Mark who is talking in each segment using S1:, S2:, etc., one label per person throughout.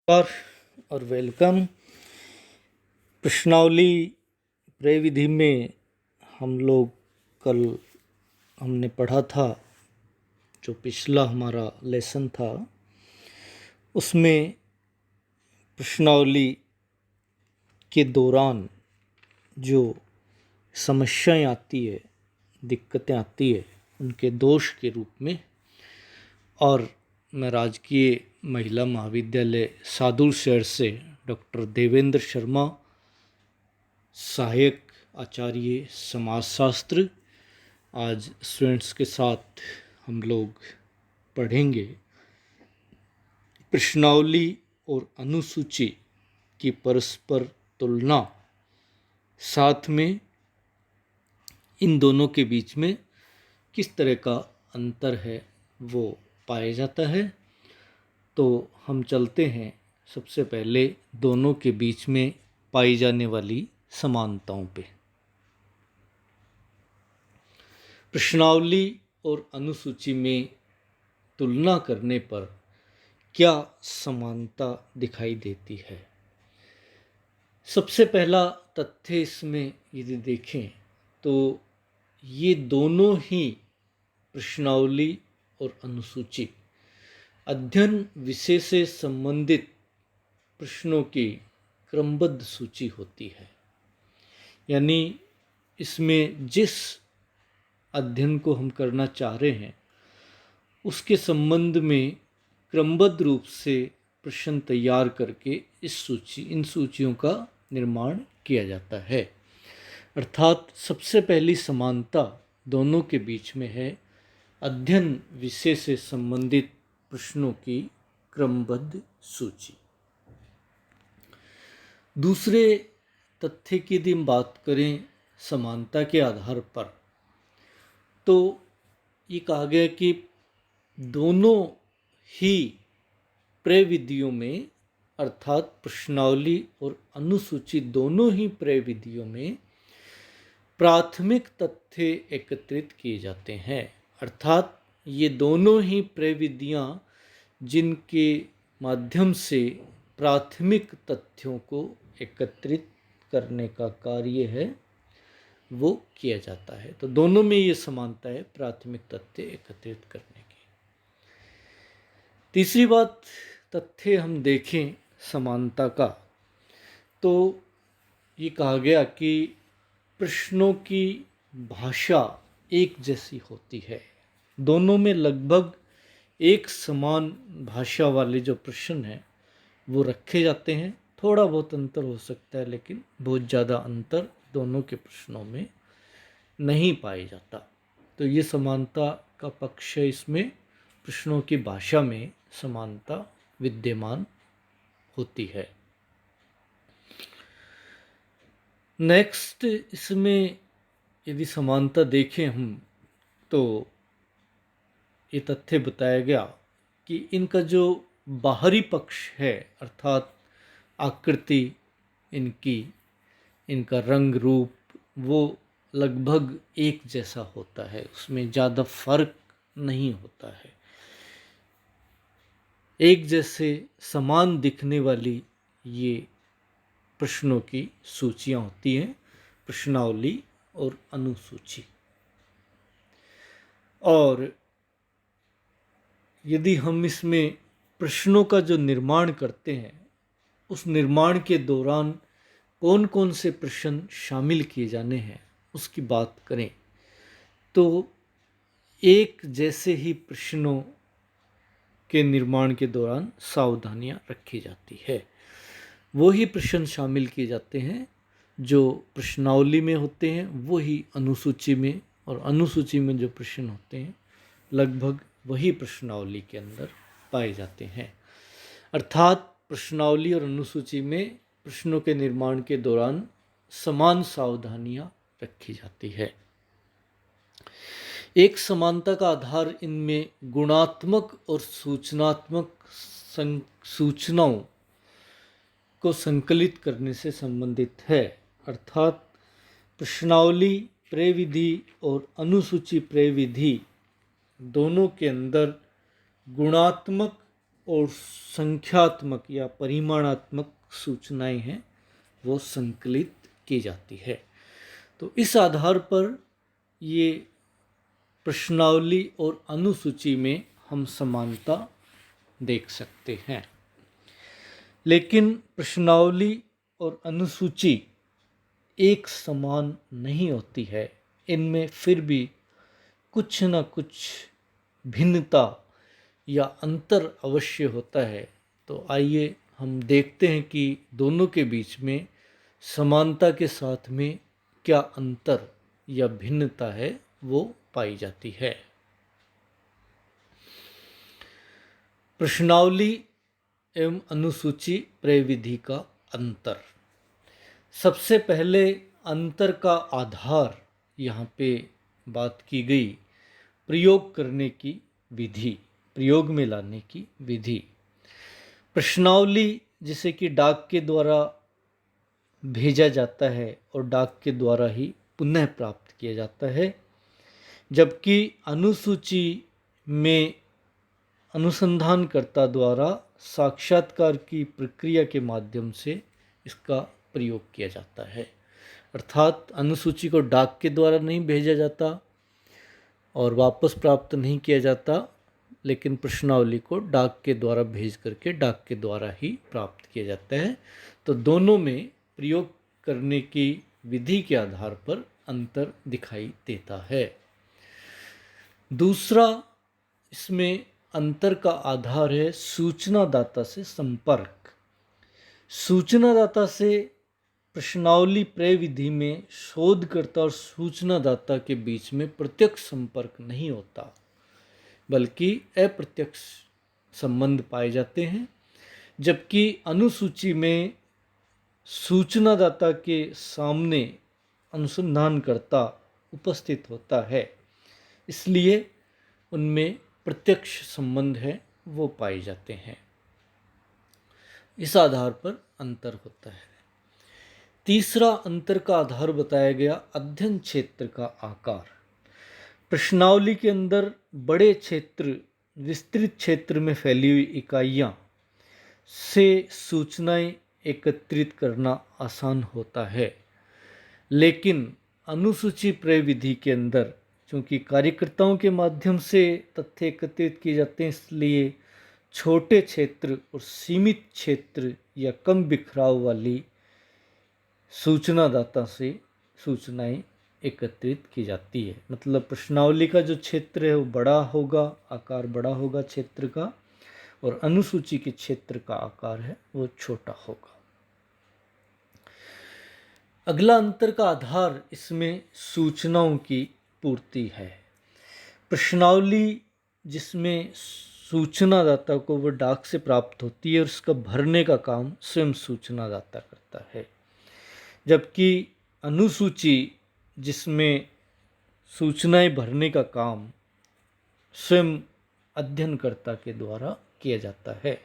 S1: नमस्कार और वेलकम। प्रश्नावली प्रविधि में हम लोग कल हमने पढ़ा था, जो पिछला हमारा लेसन था उसमें प्रश्नावली के दौरान जो समस्याएं आती है, दिक्कतें आती है, उनके दोष के रूप में। और मैं राजकीय महिला महाविद्यालय सादुल शहर से डॉक्टर देवेंद्र शर्मा, सहायक आचार्य समाजशास्त्र, आज स्टूडेंट्स के साथ हम लोग पढ़ेंगे प्रश्नावली और अनुसूची की परस्पर तुलना, साथ में इन दोनों के बीच में किस तरह का अंतर है वो पाया जाता है। तो हम चलते हैं सबसे पहले दोनों के बीच में पाई जाने वाली समानताओं पे। प्रश्नावली और अनुसूची में तुलना करने पर क्या समानता दिखाई देती है? सबसे पहला तथ्य इसमें यदि देखें तो ये दोनों ही प्रश्नावली और अनुसूची अध्ययन विषय से संबंधित प्रश्नों की क्रमबद्ध सूची होती है। यानी इसमें जिस अध्ययन को हम करना चाह रहे हैं उसके संबंध में क्रमबद्ध रूप से प्रश्न तैयार करके इन सूचियों का निर्माण किया जाता है। अर्थात सबसे पहली समानता दोनों के बीच में है अध्ययन विषय से संबंधित प्रश्नों की क्रमबद्ध सूची। दूसरे तथ्य की यदि हम बात करें समानता के आधार पर, तो ये कहा गया कि दोनों ही प्रविधियों में, अर्थात प्रश्नावली और अनुसूची दोनों ही प्रविधियों में प्राथमिक तथ्य एकत्रित किए जाते हैं। अर्थात ये दोनों ही प्रविधियां जिनके माध्यम से प्राथमिक तथ्यों को एकत्रित करने का कार्य है वो किया जाता है। तो दोनों में ये समानता है प्राथमिक तथ्य एकत्रित करने की। तीसरी बात, तथ्य हम देखें समानता का, तो ये कहा गया कि प्रश्नों की भाषा एक जैसी होती है। दोनों में लगभग एक समान भाषा वाले जो प्रश्न हैं वो रखे जाते हैं। थोड़ा बहुत अंतर हो सकता है, लेकिन बहुत ज़्यादा अंतर दोनों के प्रश्नों में नहीं पाया जाता। तो ये समानता का पक्ष है, इसमें प्रश्नों की भाषा में समानता विद्यमान होती है। नेक्स्ट, इसमें यदि समानता देखें हम तो ये तथ्य बताया गया कि इनका जो बाहरी पक्ष है, अर्थात आकृति इनका रंग रूप, वो लगभग एक जैसा होता है, उसमें ज़्यादा फर्क नहीं होता है। एक जैसे समान दिखने वाली ये प्रश्नों की सूचियां होती हैं, प्रश्नावली और अनुसूची। और यदि हम इसमें प्रश्नों का जो निर्माण करते हैं, उस निर्माण के दौरान कौन कौन से प्रश्न शामिल किए जाने हैं उसकी बात करें, तो एक जैसे ही प्रश्नों के निर्माण के दौरान सावधानियां रखी जाती है। वो ही प्रश्न शामिल किए जाते हैं जो प्रश्नावली में होते हैं, वो ही अनुसूची में, और अनुसूची में जो प्रश्न होते हैं लगभग वही प्रश्नावली के अंदर पाए जाते हैं। अर्थात प्रश्नावली और अनुसूची में प्रश्नों के निर्माण के दौरान समान सावधानियां रखी जाती है। एक समानता का आधार इनमें गुणात्मक और सूचनात्मक सूचनाओं को संकलित करने से संबंधित है। अर्थात प्रश्नावली प्रविधि और अनुसूची प्रविधि दोनों के अंदर गुणात्मक और संख्यात्मक या परिमाणात्मक सूचनाएं हैं वो संकलित की जाती है। तो इस आधार पर ये प्रश्नावली और अनुसूची में हम समानता देख सकते हैं। लेकिन प्रश्नावली और अनुसूची एक समान नहीं होती है, इनमें फिर भी कुछ न कुछ भिन्नता या अंतर अवश्य होता है। तो आइए हम देखते हैं कि दोनों के बीच में समानता के साथ में क्या अंतर या भिन्नता है वो पाई जाती है। प्रश्नावली एवं अनुसूची प्रविधि का अंतर। सबसे पहले अंतर का आधार यहाँ पे बात की गई प्रयोग करने की विधि, प्रयोग में लाने की विधि। प्रश्नावली जिसे कि डाक के द्वारा भेजा जाता है और डाक के द्वारा ही पुनः प्राप्त किया जाता है, जबकि अनुसूची में अनुसंधानकर्ता द्वारा साक्षात्कार की प्रक्रिया के माध्यम से इसका प्रयोग किया जाता है। अर्थात अनुसूची को डाक के द्वारा नहीं भेजा जाता और वापस प्राप्त नहीं किया जाता, लेकिन प्रश्नावली को डाक के द्वारा भेज करके डाक के द्वारा ही प्राप्त किया जाता है। तो दोनों में प्रयोग करने की विधि के आधार पर अंतर दिखाई देता है। दूसरा इसमें अंतर का आधार है सूचनादाता से संपर्क। सूचनादाता से प्रश्नावली प्रविधि में शोधकर्ता और सूचनादाता के बीच में प्रत्यक्ष संपर्क नहीं होता, बल्कि अप्रत्यक्ष संबंध पाए जाते हैं। जबकि अनुसूची में सूचनादाता के सामने अनुसंधानकर्ता उपस्थित होता है, इसलिए उनमें प्रत्यक्ष संबंध है वो पाए जाते हैं। इस आधार पर अंतर होता है। तीसरा अंतर का आधार बताया गया अध्ययन क्षेत्र का आकार। प्रश्नावली के अंदर बड़े क्षेत्र, विस्तृत क्षेत्र में फैली हुई इकाइयाँ से सूचनाएं एकत्रित करना आसान होता है, लेकिन अनुसूची प्रविधि के अंदर चूँकि कार्यकर्ताओं के माध्यम से तथ्य एकत्रित किए जाते हैं, इसलिए छोटे क्षेत्र और सीमित क्षेत्र या कम बिखराव वाली सूचनादाता से सूचनाएं एकत्रित की जाती है। मतलब प्रश्नावली का जो क्षेत्र है वो बड़ा होगा, आकार बड़ा होगा क्षेत्र का, और अनुसूची के क्षेत्र का आकार है वो छोटा होगा। अगला अंतर का आधार इसमें सूचनाओं की पूर्ति है। प्रश्नावली जिसमें सूचनादाता को वो डाक से प्राप्त होती है और उसका भरने का काम स्वयं सूचनादाता करता है, जबकि अनुसूची जिसमें सूचनाएं भरने का काम स्वयं अध्ययनकर्ता के द्वारा किया जाता है।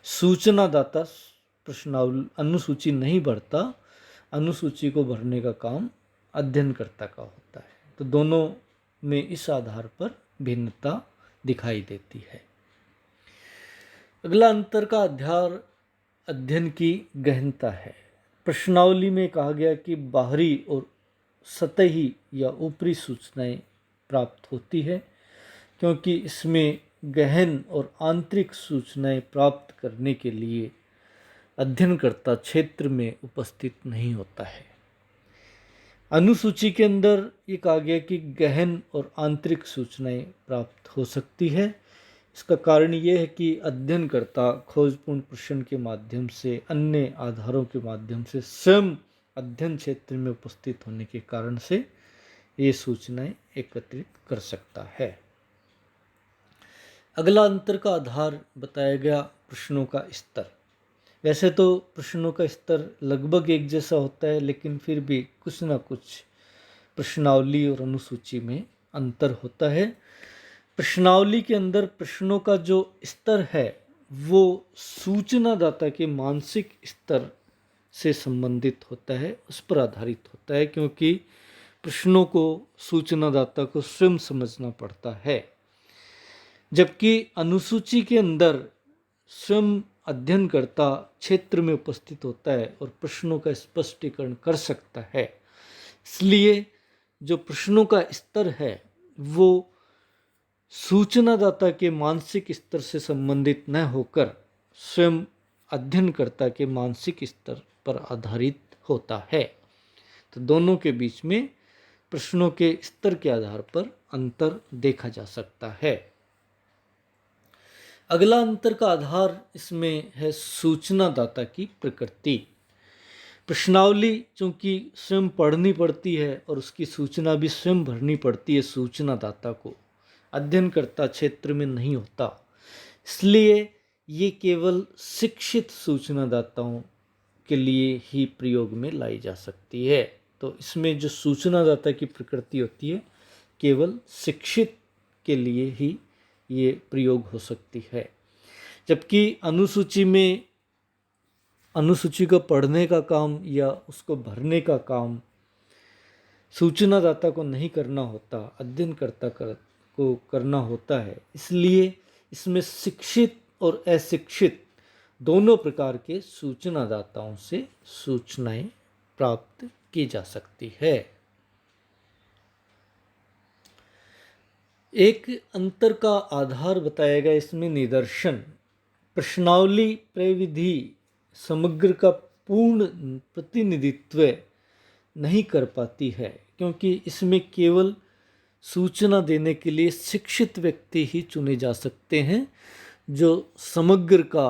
S1: सूचनादाता प्रश्नावली अनुसूची नहीं भरता, अनुसूची को भरने का काम अध्ययनकर्ता का होता है। तो दोनों में इस आधार पर भिन्नता दिखाई देती है। अगला अंतर का आधार अध्ययन की गहनता है। प्रश्नावली में कहा गया कि बाहरी और सतही या ऊपरी सूचनाएं प्राप्त होती है, क्योंकि इसमें गहन और आंतरिक सूचनाएं प्राप्त करने के लिए अध्ययनकर्ता क्षेत्र में उपस्थित नहीं होता है। अनुसूची के अंदर ये कहा गया कि गहन और आंतरिक सूचनाएं प्राप्त हो सकती है। इसका कारण ये है कि अध्ययनकर्ता खोजपूर्ण प्रश्न के माध्यम से, अन्य आधारों के माध्यम से स्वयं अध्ययन क्षेत्र में उपस्थित होने के कारण से ये सूचनाएं एकत्रित कर सकता है। अगला अंतर का आधार बताया गया प्रश्नों का स्तर। वैसे तो प्रश्नों का स्तर लगभग एक जैसा होता है, लेकिन फिर भी कुछ ना कुछ प्रश्नावली और अनुसूची में अंतर होता है। प्रश्नावली के अंदर प्रश्नों का जो स्तर है वो सूचनादाता के मानसिक स्तर से संबंधित होता है, उस पर आधारित होता है, क्योंकि प्रश्नों को सूचनादाता को स्वयं समझना पड़ता है। जबकि अनुसूची के अंदर स्वयं अध्ययनकर्ता क्षेत्र में उपस्थित होता है और प्रश्नों का स्पष्टीकरण कर सकता है। इसलिए जो प्रश्नों का स्तर है वो सूचनादाता के मानसिक स्तर से संबंधित न होकर स्वयं अध्ययनकर्ता के मानसिक स्तर पर आधारित होता है। तो दोनों के बीच में प्रश्नों के स्तर के आधार पर अंतर देखा जा सकता है। अगला अंतर का आधार इसमें है सूचनादाता की प्रकृति। प्रश्नावली चूंकि स्वयं पढ़नी पड़ती है और उसकी सूचना भी स्वयं भरनी पड़ती है सूचनादाता को, अध्ययनकर्ता क्षेत्र में नहीं होता, इसलिए ये केवल शिक्षित सूचनादाताओं के लिए ही प्रयोग में लाई जा सकती है। तो इसमें जो सूचनादाता की प्रकृति होती है केवल शिक्षित के लिए ही ये प्रयोग हो सकती है, जबकि अनुसूची में अनुसूची को पढ़ने का काम या उसको भरने का काम सूचनादाता को नहीं करना होता, अध्ययनकर्ता को करना होता है। इसलिए इसमें शिक्षित और अशिक्षित दोनों प्रकार के सूचनादाताओं से सूचनाएं प्राप्त की जा सकती है। एक अंतर का आधार बताया गया इसमें निदर्शन। प्रश्नावली प्रविधि समग्र का पूर्ण प्रतिनिधित्व नहीं कर पाती है, क्योंकि इसमें केवल सूचना देने के लिए शिक्षित व्यक्ति ही चुने जा सकते हैं जो समग्र का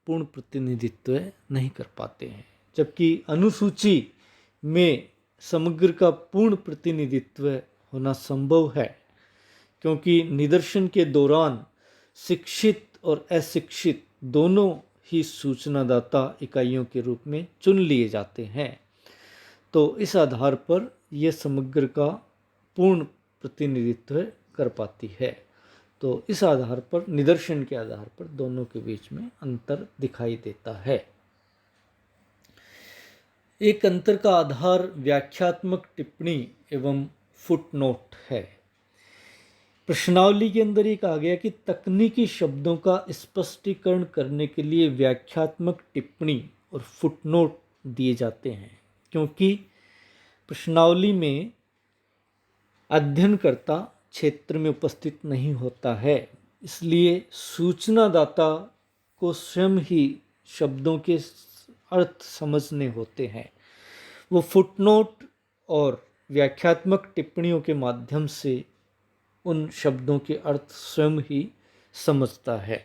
S1: पूर्ण प्रतिनिधित्व नहीं कर पाते हैं, जबकि अनुसूची में समग्र का पूर्ण प्रतिनिधित्व होना संभव है, क्योंकि निदर्शन के दौरान शिक्षित और अशिक्षित दोनों ही सूचनादाता इकाइयों के रूप में चुन लिए जाते हैं। तो इस आधार पर यह समग्र का पूर्ण प्रतिनिधित्व कर पाती है। तो इस आधार पर, निदर्शन के आधार पर दोनों के बीच में अंतर दिखाई देता है। एक अंतर का आधार व्याख्यात्मक टिप्पणी एवं फुटनोट है। प्रश्नावली के अंदर ये कहा गया कि तकनीकी शब्दों का स्पष्टीकरण करने के लिए व्याख्यात्मक टिप्पणी और फुटनोट दिए जाते हैं, क्योंकि प्रश्नावली में अध्ययनकर्ता क्षेत्र में उपस्थित नहीं होता है, इसलिए सूचनादाता को स्वयं ही शब्दों के अर्थ समझने होते हैं। वो फुटनोट और व्याख्यात्मक टिप्पणियों के माध्यम से उन शब्दों के अर्थ स्वयं ही समझता है,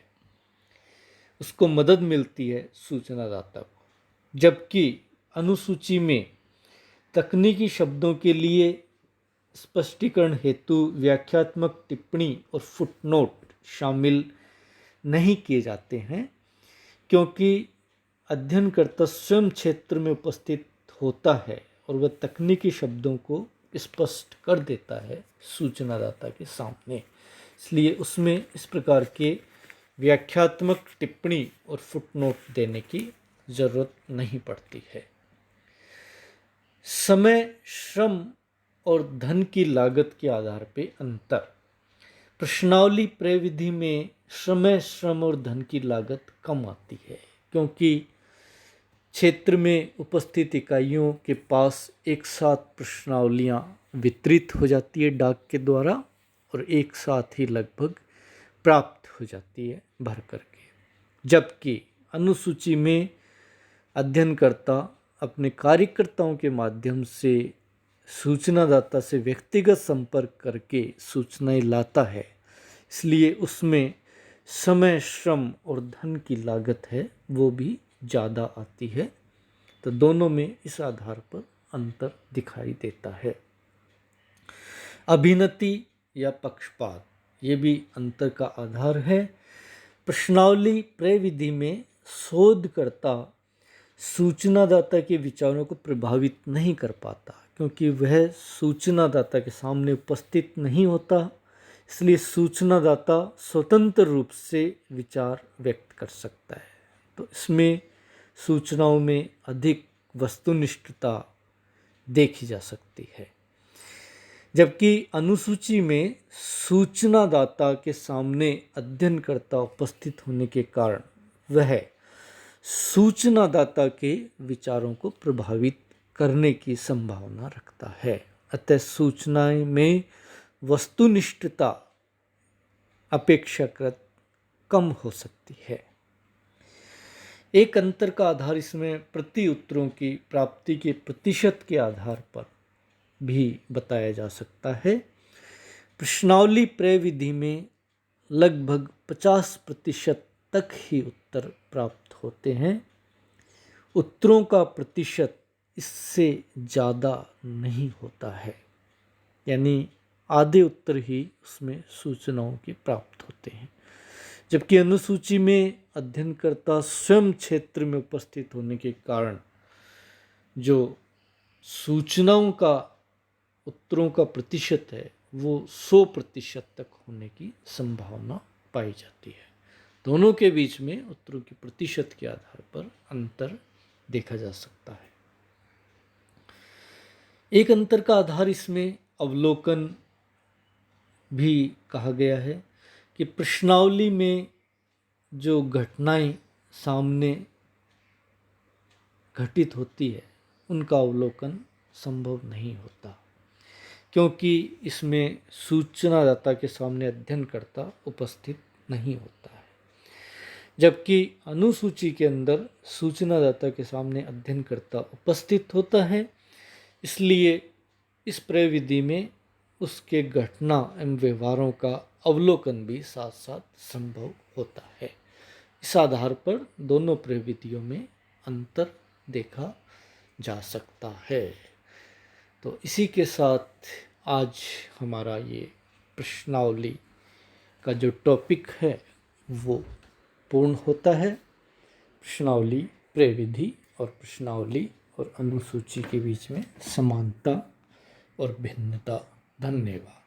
S1: उसको मदद मिलती है सूचनादाता को। जबकि अनुसूची में तकनीकी शब्दों के लिए स्पष्टीकरण हेतु व्याख्यात्मक टिप्पणी और फुटनोट शामिल नहीं किए जाते हैं, क्योंकि अध्ययनकर्ता स्वयं क्षेत्र में उपस्थित होता है और वह तकनीकी शब्दों को स्पष्ट कर देता है सूचनादाता के सामने, इसलिए उसमें इस प्रकार के व्याख्यात्मक टिप्पणी और फुटनोट देने की ज़रूरत नहीं पड़ती है। समय, श्रम और धन की लागत के आधार पर अंतर। प्रश्नावली प्रविधि में समय, श्रम और धन की लागत कम आती है, क्योंकि क्षेत्र में उपस्थित इकाइयों के पास एक साथ प्रश्नावलियाँ वितरित हो जाती है डाक के द्वारा और एक साथ ही लगभग प्राप्त हो जाती है भर करके। जबकि अनुसूची में अध्ययनकर्ता अपने कार्यकर्ताओं के माध्यम से सूचनादाता से व्यक्तिगत संपर्क करके सूचनाएं लाता है, इसलिए उसमें समय, श्रम और धन की लागत है वो भी ज़्यादा आती है। तो दोनों में इस आधार पर अंतर दिखाई देता है। अभिनति या पक्षपात, ये भी अंतर का आधार है। प्रश्नावली प्रविधि में शोधकर्ता सूचनादाता के विचारों को प्रभावित नहीं कर पाता, क्योंकि वह सूचनादाता के सामने उपस्थित नहीं होता, इसलिए सूचनादाता स्वतंत्र रूप से विचार व्यक्त कर सकता है। तो इसमें सूचनाओं में अधिक वस्तुनिष्ठता देखी जा सकती है, जबकि अनुसूची में सूचनादाता के सामने अध्ययनकर्ता उपस्थित होने के कारण वह सूचनादाता के विचारों को प्रभावित करने की संभावना रखता है। अतः सूचनाएं में वस्तुनिष्ठता अपेक्षाकृत कम हो सकती है। एक अंतर का आधार इसमें प्रति उत्तरों की प्राप्ति के प्रतिशत के आधार पर भी बताया जा सकता है। प्रश्नावली प्रविधि में लगभग 50% तक ही उत्तर प्राप्त होते हैं। उत्तरों का प्रतिशत इससे ज़्यादा नहीं होता है, यानी आधे उत्तर ही उसमें सूचनाओं के प्राप्त होते हैं। जबकि अनुसूची में अध्ययनकर्ता स्वयं क्षेत्र में उपस्थित होने के कारण जो सूचनाओं का उत्तरों का प्रतिशत है वो 100% तक होने की संभावना पाई जाती है। दोनों के बीच में उत्तरों के प्रतिशत के आधार पर अंतर देखा जा सकता है। एक अंतर का आधार इसमें अवलोकन भी कहा गया है कि प्रश्नावली में जो घटनाएं सामने घटित होती है उनका अवलोकन संभव नहीं होता, क्योंकि इसमें सूचनादाता के सामने अध्ययनकर्ता उपस्थित नहीं होता है। जबकि अनुसूची के अंदर सूचनादाता के सामने अध्ययनकर्ता उपस्थित होता है, इसलिए इस प्रविधि में उसके घटना एवं व्यवहारों का अवलोकन भी साथ साथ संभव होता है। इस आधार पर दोनों प्रविधियों में अंतर देखा जा सकता है। तो इसी के साथ आज हमारा ये प्रश्नावली का जो टॉपिक है वो पूर्ण होता है। प्रश्नावली प्रविधि और प्रश्नावली और अनुसूची के बीच में समानता और भिन्नता। धन्यवाद।